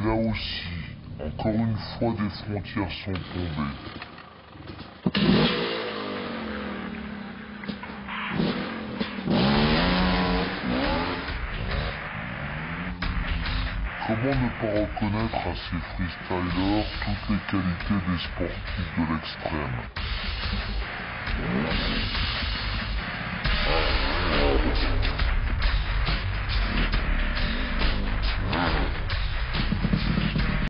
là aussi, encore une fois, des frontières sont tombées. Comment ne pas reconnaître à ces freestylers toutes les qualités des sportifs de l'extrême?